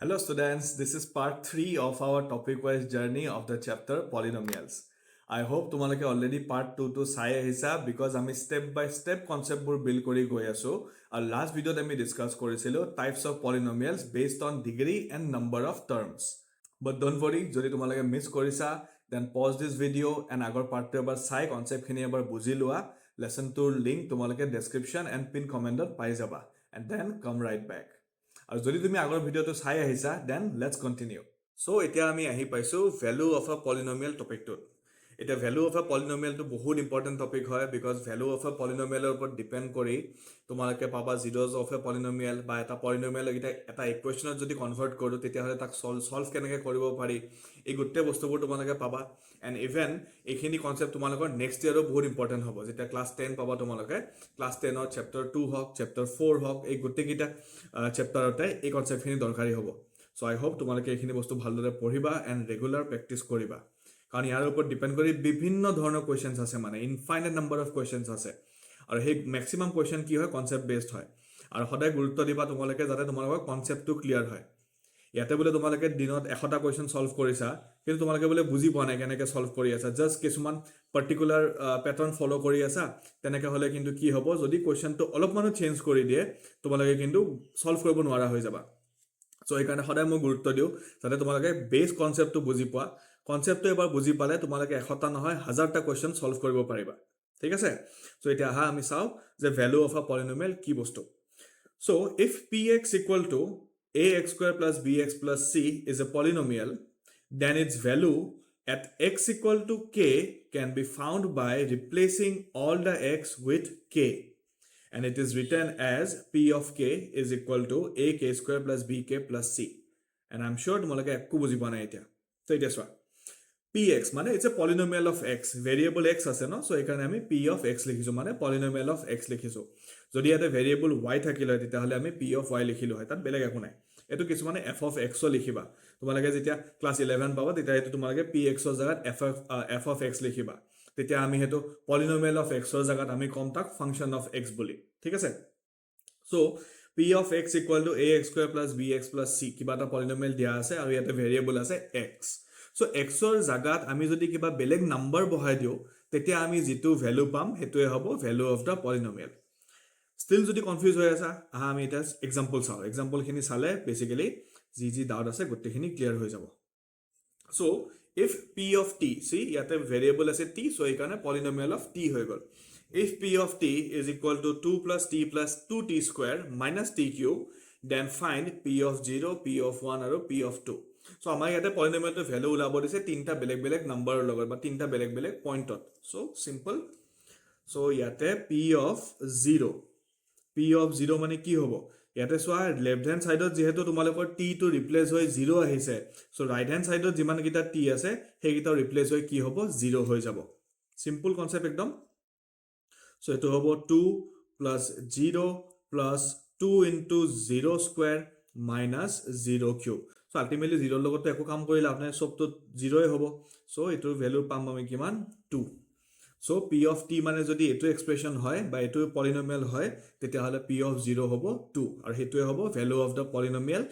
Hello students, this is part 3 of our topic-wise journey of the chapter Polynomials. I hope তোমালোকে already part 2 to চাই আহিছা because আমি step by step concept বোৰ build কৰি গৈ আছো আৰু last video আমি discuss কৰিছিলো types of polynomials based on degree and number of terms. But don't worry, যদি তোমালোকে miss কৰিছা then pause this video and আগৰ part টো এবাৰ চাই concept খিনি এবাৰ বুজি লোৱা. Lesson 2 link তোমালোকে description and pin comment পাই যাবা and then come right back. আৰু যদি তুমি আগৰ ভিডিওটো চাই আহিছা দেন লেটস কন্টিনিউ সো এতিয়া আমি আহি পাইছো ভ্যালু অফ আ পলিনোমিয়াল টপিকটো এটা ভ্যালু অফ আ পলিনোমিয়ালটো বহুত ইম্পৰ্টেন্ট টপিক হয় বিকজ ভ্যালু অফ আ পলিনোমিয়ালৰ ওপৰত ডিপেন্ড কৰি তোমালোকে পাবা জিৰ'জ অফ এ পলিনোমিয়াল বা এটা পলিনোমিয়াল এটা ইকুৱেশ্যনত যদি কনভাৰ্ট কৰোঁ তেতিয়াহ'লে তাক সলভ কেনেকৈ কৰিব পাৰি এই গোটেই বস্তুবোৰ তোমালোকে পাবা এণ্ড ইভেন এইখিনি কনচেপ্ট তোমালোকৰ নেক্সট ইয়াৰো বহুত ইম্পৰ্টেণ্ট হ'ব যেতিয়া ক্লাছ 10 পাবা তোমালোকে ক্লাছ 10ৰ চেপ্টাৰ 2 হওক চেপ্টাৰ 4 হওক এই গোটেইকেইটা চেপ্টাৰতে এই কনচেপ্টখিনি দৰকাৰী হ'ব চ' আই হোপ তোমালোকে এইখিনি বস্তু ভালদৰে পঢ়িবা এণ্ড ৰেগুলাৰ প্ৰেক্টিছ কৰিবা কাৰণ ইয়াৰ ওপৰত ডিপেন্ড কৰি বিভিন্ন ধৰণৰ কুৱেশ্যনছ আছে মানে ইনফাইনাইট নাম্বাৰ অফ কুৱেশ্যনছ আছে আৰু সেই মেক্সিমাম কুৱেশ্যন কি হয় কনচেপ্ট বেছড হয় আৰু সদায় গুৰুত্ব দিবা তোমালোকে যাতে তোমালোকৰ কনচেপ্টটো ক্লিয়াৰ হয় ইয়াতে বোলে তোমালোকে দিনত 100টা কুৱেশ্যন সলভ কৰিছা কিন্তু তোমালোকে বোলে বুজি পোৱা নাই কেনেকৈ সলভ কৰি আছা জাষ্ট কিছুমান পাৰ্টিকুলাৰ পেটাৰ্ণ ফলো কৰি আছা তেনেকৈ হ'লে কিন্তু কি হ'ব যদি কুৱেশ্যনটো অলপমানো চেঞ্জ কৰি দিয়ে তোমালোকে কিন্তু সলভ কৰিব নোৱাৰা হৈ যাবা সো এইকাৰণে সদায় মই গুৰুত্ব দিওঁ যাতে তোমালোকে বেছ কনচেপ্টটো বুজি পোৱা কনচেপ্টটো এবাৰ বুজি পালে তোমালোকে 100টা নহয় 1000টা কুৱেশ্যন সলভ কৰিব পাৰিবা ঠিক আছে সো এতিয়া আহা আমি চাওঁ যে ভ্যালু অফ আ পলিনোমিয়াল কি বস্তু so if px equal to ax square plus bx plus c is a polynomial then its value at x equal to k can be found by replacing all the x with k and it is written as p of k is equal to ak square plus bk plus c and I'm sure তোমালোকে একো বুজি পোৱা নাই এতিয়া তো এতিয়া চোৱা px মানে it's a polynomial of x variable x আছে ন সো এইকাৰণে আমি p of x লিখিছো মানে polynomial of x লিখিছো যদি এটা variable y থাকিলে তেতিয়াহলে আমি p of y লিখিলো হয় তাত বেলেগ একো নাই এটো কিছু মানে f of x লিখিবা তোমালোকে যেতিয়া ক্লাস 11 পাবা তেতিয়া এটো তোমালোকে px ৰ জাগাত f of x লিখিবা তেতিয়া আমি হেতু polynomial of x ৰ জাগাত আমি কম তাক function of x বুলি ঠিক আছে so p of x equal to ax square plus bx plus c কিবা এটা polynomial দিয়া আছে আৰু ইয়াতে variable আছে x সো x ৰ জাগাত আমি যদি কিবা বেলেগ নাম্বাৰ বহাই দিও তেতিয়া আমি যেটো ভ্যালু পাম হেতুৱে হ'ব value of the polynomial still যদি কনফিউজ হৈ আছে আহা আমি এটা এক্সাম্পল চাও এক্সাম্পল খিনি চালে বেসিক্যালি জি ডাউট আছে গোটেখিনি ক্লিয়াৰ হৈ যাব so if p of t see ইয়াতে ভেৰিয়েবল আছে t সো এইকাৰণে পলিনোমিয়াল অফ t হৈ গল if p of t is equal to 2 plus t plus 2t square minus t cube then find p of 0 p of 1 আৰু p of 2 so আমাৰ ইয়াতে পলিনোমিয়ালটো value ওলাব দিছে তিনটা বেলেগ বেলেগ নাম্বাৰৰ লগত বা তিনটা বেলেগ বেলেগ পইণ্টত সো সিম্পল সো ইয়াতে p of 0 p of 0 মানে কি হ'ব ইয়াতে সোয়া লেফট হ্যান্ড সাইডত যেহেতু তোমালোকৰ t টো ৰিপ্লেস হৈ 0 আহিছে সো ৰাইট হ্যান্ড সাইডত যিমান কিটা t আছে হেগিটা ৰিপ্লেস হৈ কি হ'ব 0 হৈ যাব সিম্পল কনসেপ্ট একদম সো এটো হ'ব 2 plus 0 plus 2 into 0 square minus 0 cube so ultimately 0 লগত একো কাম কৰিলে আপোনাৰ সবটো 0 হ'ব সো এটোৰ ভ্যালু পাম আমি কিমান 2 So p of t মানে যদি এটো এক্সপ্ৰেশন হয় বা এটো পলিনোমিয়াল হয় তেতিয়া হলে p of 0 হ'ব 2 আৰু হেতুৱে হ'ব value of the polynomial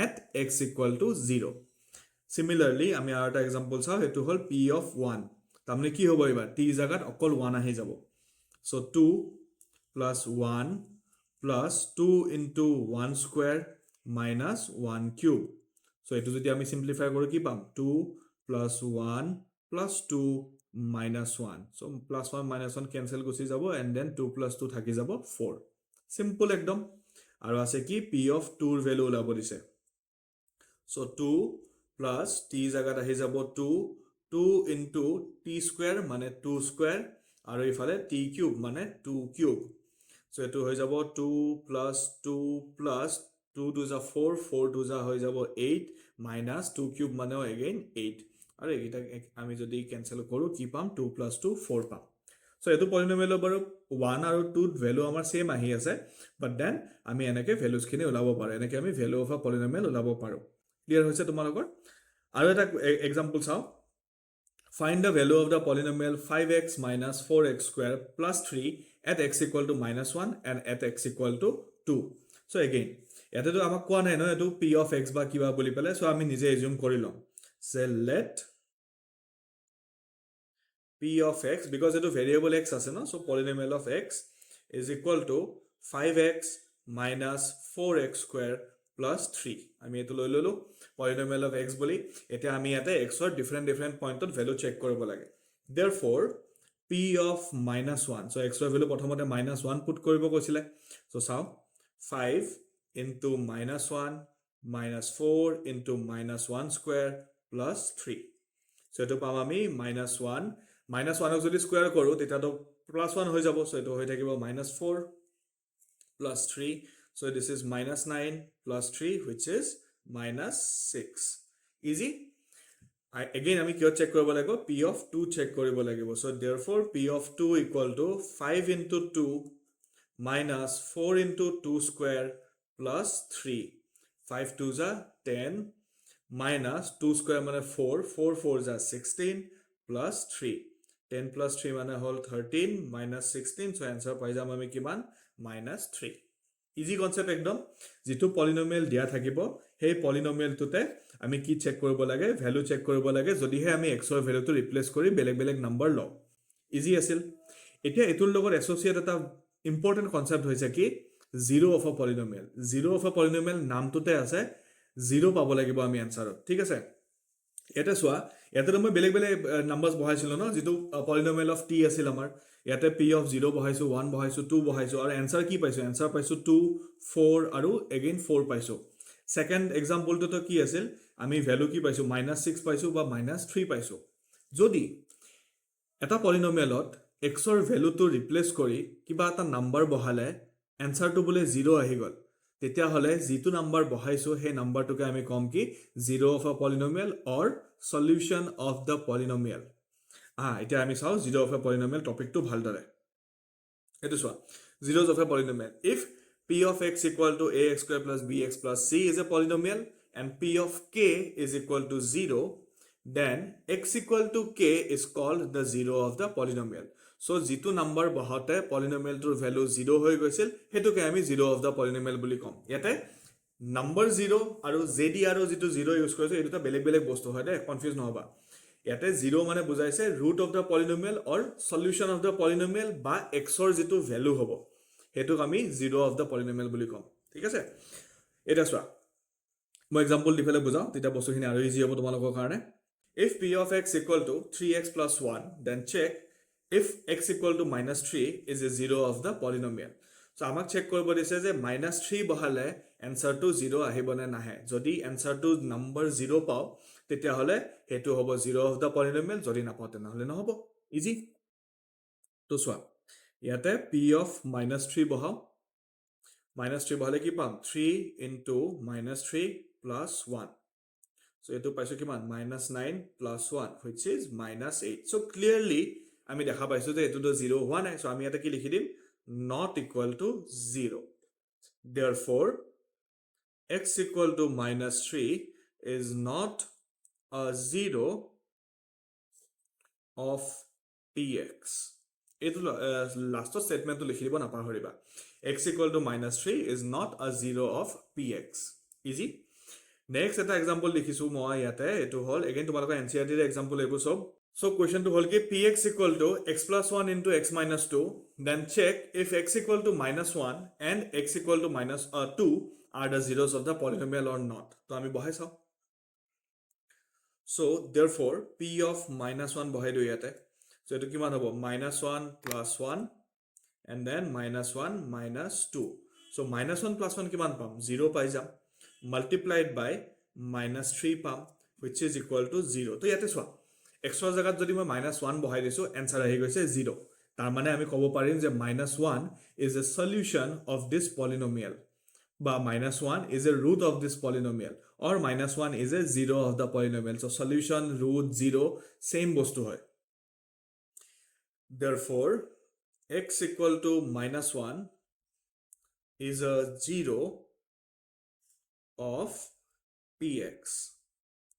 at x equal to 0 Similarly আমি আৰু এটা एग्जांपल চাও হেতু হল p of 1 তামনে কি হ'ব এবাৰ t জাগাত অকল 1 আহি যাব so 2 plus 1 plus 2 into 1 square minus 1 cube so এটো যদি আমি সিম্পলিফাই কৰো কি পাম 2 plus 1 plus 2 minus 1 so plus 1 minus 1 cancel গুছি যাব and then 2 plus 2 থাকি যাব 4 simple একদম আৰু আছে কি p of 2 ৰ ভ্যালু ওলাব দিছে so 2 plus t জাগাত আহি যাব 2 2 into t square মানে 2 square আৰু ইফালে t cube মানে 2 cube so এটো হৈ যাব 2 plus 2 plus 2 to the 4 4 to the হৈ যাব 8 minus 2 cube মানে again 8 আৰু এটা আমি যদি ক্যান্সেল কৰো কি পাম 2 plus 2 4 পাম সো এটো পলিনোমিয়াল বাৰু 1 আৰু 2 ভ্যালু আমাৰ সেম আহি আছে বাট দেন আমি এনেকে ভ্যালুজ খিনি ওলাব পাৰো এনেকে আমি ভ্যালু অফ আ পলিনোমিয়াল ওলাব পাৰো ক্লিয়াৰ হৈছে তোমালোকৰ আৰু এটা एग्जांपल চাও find the value of the polynomial 5x minus 4x square plus 3 at x equal to minus 1 and at x equal to 2 so again ইয়াতেতো আমাক কোৱা নাই ন এইটো p of x বা কিবা বুলি পেলাই সো আমি নিজে এজিউম কৰি লম সে let p of x because it is variable x আছে no so polynomial of x is equal to 5x minus 4x square plus 3 আমি এটো লৈ ললো polynomial of x বুলি এটা আমি ইয়াতে x or different pointত value check কৰিব লাগে therefore p of minus 1 so x or value প্ৰথমতে minus 1 put কৰিব কৈছিলে so চাও 5 into minus 1 minus 4 into minus 1 square plus 3 so এটো পাম আমি minus 1 minus 1 যদি স্কয়ার কৰো তেতিয়া তো plus 1 হৈ যাব so এটো হৈ থাকিব minus 4 plus 3 so this is minus 9 plus 3 which is minus 6 easy again আমি কিয় চেক কৰিব লাগিব p of 2 চেক কৰিব লাগিব so therefore p of 2 equal to 5 into 2 minus 4 into 2 square plus 3 5 2 is 10 minus 2 square মানে 4 4 4 is 16 plus 3 10 plus 3 মানে হল 13 minus 16 so answer পাই যাম আমি কিমান minus 3 easy concept একদম যেটো polynomial দিয়া থাকিব সেই polynomial তুতে আমি কি চেক কৰিব লাগে ভ্যালু চেক কৰিব লাগে যদি হে আমি x ৰ ভ্যালুটো ৰিপ্লেস কৰি বেলেগ নম্বৰ লও easy আছিল এতিয়া এটোৰ লগত এসোসিয়েট এটা ইম্পৰ্টেন্ট কনসেপ্ট হৈছে কি zero of a polynomial নামটোতে আছে 0 পাব লাগিব আমি আনসারত ঠিক আছে এটা সোয়া ইয়াতে মই বেলেগ নাম্বাৰস বহাইছিল ন যেটো polynomial of t আছিল আমাৰ ইয়াতে p of 0 বহাইছো 1 বহাইছো 2 বহাইছো আৰু আনসাৰ কি পাইছো আনসাৰ পাইছো 2 4 আৰু এগেইন 4 পাইছো সেকেন্ড এক্সাম্পল তো কি আছিল আমি ভ্যালু কি পাইছো -6 পাইছো বা -3 পাইছো যদি এটা polynomialত x ৰ ভ্যালুটো ৰিপ্লেস কৰি কিবা এটা নাম্বাৰ বহালে আনসাৰটো বলে 0 আহি গল তেতিয়া হলে যেটো নাম্বাৰ বহাইছো হে নাম্বাৰটোকে আমি কম কি 0 of a polynomial or solution of the polynomial এটা আমি চাও 0 of a polynomial টপিকটো ভালদৰে এটো চোৱা zeros of a polynomial if p of x equal to ax square plus bx plus c is a polynomial and p of k is equal to 0 then x equal to k is called the zero of the polynomial so যেটো number বহাতে polynomial টোৰ value 0 হৈ গৈছিল হেতুকে আমি 0 of the polynomial বুলি কম ইয়াতে number 0 আৰু JD আৰু যেটো 0 ইউজ কৰিছো এটোটা বেলেগ বস্তু হয় দে কনফিউজ নহবা ইয়াতে 0 মানে বুজাইছে root of the polynomial or solution of the polynomial বা x ৰ যেটো ভ্যালু হ'ব হেতুক আমি 0 of the polynomial বুলি কম ঠিক আছে এটা চোৱা মই এক্সাম্পল দিফালে বুজাও তেতিয়া বস্তুখিনি আৰু ইজি হ'ব তোমালোকৰ কাৰণে if p of x equal to 3x plus 1 then check if x equal to -3 is a zero of the polynomial so আমাক চেক কৰিব দিছে যে -3 বহালে আনসাৰটো 0 আহিবনে নাহে যদি আনসাৰটো নম্বৰ 0 পাও তেতিয়া হলে হেতু হ'ব 0 of the polynomial যদি নাপাও তেনেহলে নহব ইজি তো সোয়া ইয়াতে p of -3 বহাও -3 বহালে কি পাম 3 into -3 plus 1 so এটো পাইছো কিমান -9 plus 1 which is -8 so clearly আমি দেখা পাইছো যে এটো তো 0 হোৱা নাই so আমি এটা কি লিখি দিম not equal to 0 therefore x equal to -3 is not a zero of px এটো লাস্ট স্টেটমেন্টটো লিখি দিব না পাহৰিবা x equal to -3 is not a zero of px easy next এটা এক্সাম্পল লিখিছো মই ইয়াতে এটো হল again তোমালোকৰ NCERT ৰ এক্সাম্পল এবোৰ সব so question to হল কি px equal to x plus 1 into x minus 2 then check if x equal to -1 and x equal to -2 are the zeros of the polynomial or not তো আমি বহাই চাও so therefore p of -1 বহাই দিও ইয়াতে so এটো কিমান হ'ব -1 plus 1 and then -1 minus 2 so -1 plus 1 কিমান পাম 0 পাই যাম multiplied by -3 পাম which is equal to 0 তো ইয়াতে চোৱা x ৰ জাগাত যদি মই -1 বহাই দিছো आंसर আহি গৈছে 0 তাৰ মানে আমি ক'ব পাৰিম যে -1 is a solution of this polynomial বা -1 is a root of this polynomial or -1 is a zero of the polynomial so solution root 0 same বস্তু হয় therefore x equal to -1 is a zero of px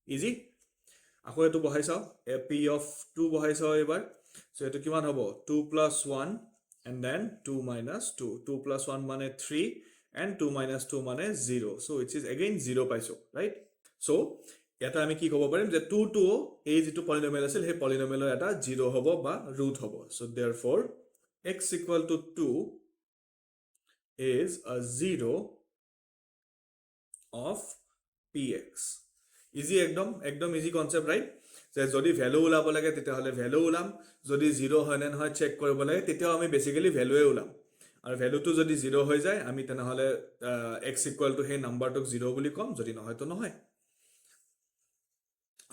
easy আকৌ এটো বহাই চাও p of 2 বহাই চাও এবাৰ so এটো কিমান হ'ব 2 plus 1 and then 2 minus 2 2 plus 1 মানে 3 and 2 minus 2 মানে 0. So which is again 0 পাইছো, right? So এটা আমি কি ক'ব পাৰিম যে 2 to এই যেটো polynomial আছিল সেই polynomialৰ এটা 0 হ'ব বা root হ'ব. So therefore x equal to 2 is a 0 of px. Easy, ekdom easy concept, right? যে যদি ভ্যালু ওলাব লাগে তেতিয়া হলে ভ্যালু ওলাম, যদি 0 হয় না নহয় চেক কৰিব লাগে তেতিয়া আমি বেসিক্যালি ভ্যালুৱে ওলাম, আৰু ভ্যালুটো যদি 0 হৈ যায় আমি তেনে হলে x ইকুয়াল টু সেই নাম্বাৰটোক 0 বুলি কম, যদি নহয় তো নহয়।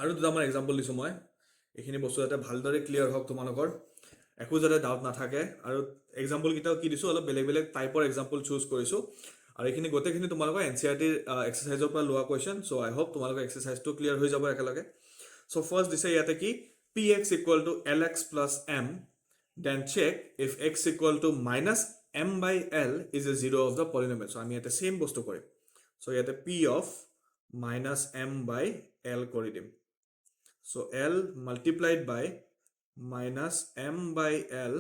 আৰু দুটা আমাৰ এক্সাম্পল দিছো মই, এইখিনি বস্তু যাতে ভালদৰে ক্লিয়াৰ হওক তোমালোকৰ, একো যাতে ডাউট নাথাকে। আৰু এক্সাম্পল কিটাও কি দিছো অলপ বেলেগ বেলেগ টাইপৰ এক্সাম্পল চুজ কৰিছো, আৰু এইখিনি গোটেইখিনি তোমালোকৰ NCERT এক্সাৰসাইজৰ পৰা লোৱা কোৱেশ্চন। সো আই হোপ তোমালোকৰ এক্সাৰসাইজটো ক্লিয়াৰ হৈ যাব একেলগে। সো ফাৰ্স্ট দিছে ইয়াতে কি px equal to lx plus m, then check if x equal to minus m by l is a zero of the polynomial. So আমি ইয়াতে সেম বস্তু কৰিম। সো ইয়াতে p of minus m by l কৰি দিম। So l multiplied by minus m by l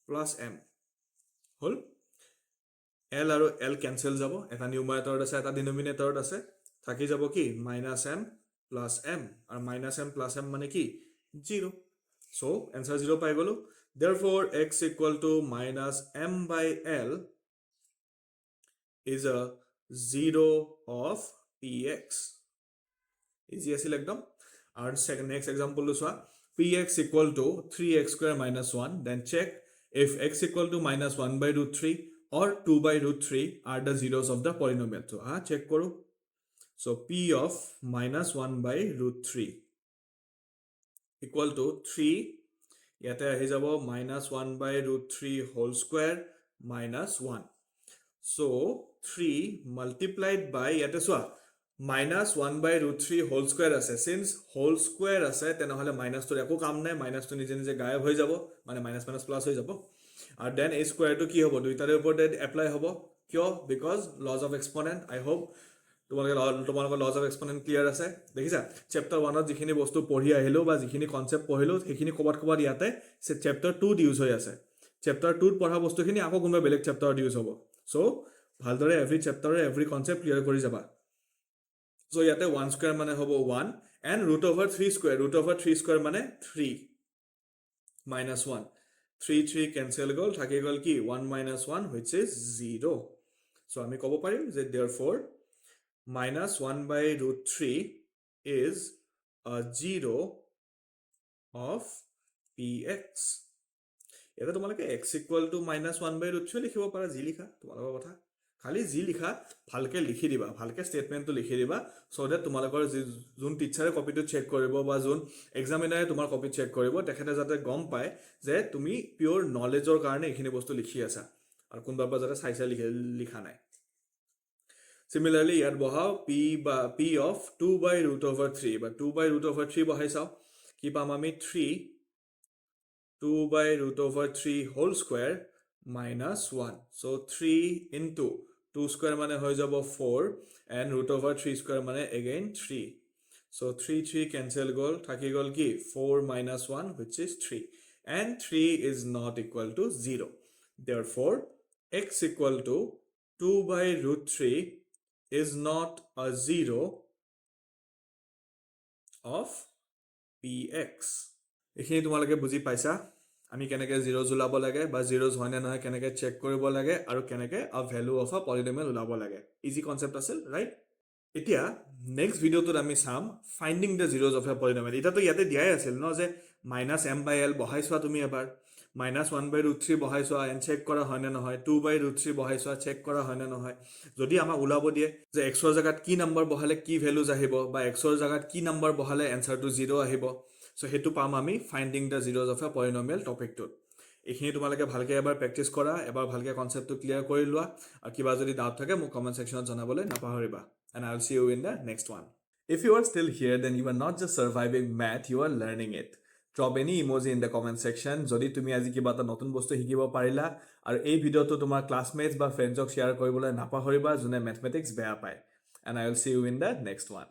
plus m hall. l আৰু l cancel যাব, এটা নিউমাৰেটৰত আছে এটা ডিনোমিনেটৰত আছে, থাকি যাব কি minus m plus m, আৰু minus m plus m মানে কি 0। so answer 0 পাই গলো। therefore x equal to minus m by l is a 0 of px। easy আছিল একদম। আৰু second next example টো চোৱা, px equal to 3x square minus 1, then check if x equal to minus 1 by root 3 or 2 by root 3 are the zeros of the polynomial. So check karo. So p of minus 1 by root 3 equal to 3, yate ahi jabo minus 1 by root 3 whole square minus 1. So 3 multiplied by yate soa minus 1 by root 3 whole square ase, since whole square ase tena hole minus to eko kam nai, minus to nije nije gayab hoi jabo, mane minus minus plus hoi jabo, and then a square to ki hobo duitare upor apply hobo kyo, because laws of exponent। I hope তোমালোকৰ laws of exponent clear আছে। দেখিছা chapter 1 ত যিখিনি বস্তু পঢ়ি আহিলো বা যিখিনি concept পঢ়িলো সেইখিনি কবাত কবাত ইয়াতে chapter 2 ইউজ হৈ আছে। chapter 2 ত পঢ়া বস্তুখিনি আকৌ কোনবা বেলেগ chapter ইউজ হ'ব। সো ভালদৰে every chapter every concept clear কৰি যাবা। সো ইয়াতে 1 square মানে হ'ব 1 and root over 3 square, root over 3 square মানে 3 minus 1, 3 3 cancel গল, থাকি গল কি 1 minus 1 which is 0। so আমি কব পাৰিম যে therefore minus 1 by root 3 is a 0 of px। এটা তোমালোকে x equal to minus 1 by root 3 লিখিব পাৰা, যি লিখা তোমালোকৰ কথা, খালি যি লিখা ভালকে লিখি দিবা, ভালকে স্টেটমেন্টটো লিখি দিবা, so that তোমালোকৰ যোন টিচাৰে কপিটো চেক কৰিব বা যোন এক্সামিনাৰে তোমাৰ কপি চেক কৰিব তেখেতে যাতে গম পায় যে তুমি পিওৰ নলেজৰ কাৰণে এইখিনি বস্তু লিখি আছা, আৰু কোনবাৰ পৰা যাতে চাইছা লিখা নাই। Similarly, ইয়াত বহাও p of 2 by root over 3, বা 2 by root over 3 বহাই চাও, কি পাম আমি 3 2 by root over 3 whole square minus 1। so 3 into 2 square মানে হৈ যাব 4 and root over 3 square মানে again 3। so 3 3 cancel গল, থাকি গল কি 4 minus 1 which is 3, and 3 is not equal to 0। therefore x equal to 2 by root 3 is not a 0 of px। এইখিনি তোমালোকে বুজি পাইছা আমি কেনেকে zeros ওলাব লাগে বা zeros হয় না নহয় কেনেকে চেক কৰিব লাগে আৰু কেনেকে a value of a polynomial ওলাব লাগে। ইজি কনসেপ্ট আছিল, ৰাইট? এতিয়া নেক্সট ভিডিওটোত আমি চাম finding the zeros of a polynomial। এটা তো ইয়াতে দিয়াই আছিল ন যে minus m by l বহাই চোৱা তুমি এবাৰ, minus 1 by root 3 বহাই চোৱা and চেক কৰা হয় না নহয়, 2 by root 3 বহাই চোৱা চেক কৰা হয় না নহয়। যদি আমাক ওলাব দিয়ে যে x ৰ জাগাত কি নাম্বাৰ বহালে কি ভ্যালুজ আহিব বা x ৰ জাগাত কি নাম্বাৰ বহালে এনসাৰটো 0 আহিব, সো হেতু পাম আমি finding the zeros of a polynomial টপিকটোত। এইখিনি তোমালোকে ভালকে এবাৰ প্ৰেক্টিস কৰা, এবাৰ ভালকে কনসেপ্টটো ক্লিয়াৰ কৰি লোৱা, আৰু কিবা যদি ডাউট থাকে মোক কমেন্ট সেকশনত জনাবলৈ নাপাহৰিবা। And I'll see you in the next one. If you are still here, then you are not just surviving math, you are learning it. Drop any emoji in the comment section যদি তুমি আজি কিবা এটা নতুন বস্তু শিকিব পাৰিলা, আৰু এই ভিডিওটো তোমাৰ ক্লাসমেটস বা ফ্ৰেণ্ডছক শেয়াৰ কৰিবলৈ নাপাহৰিবা যোনে ম্যাথমেটিক্স বেয়া পায়। And I will see you in the next one.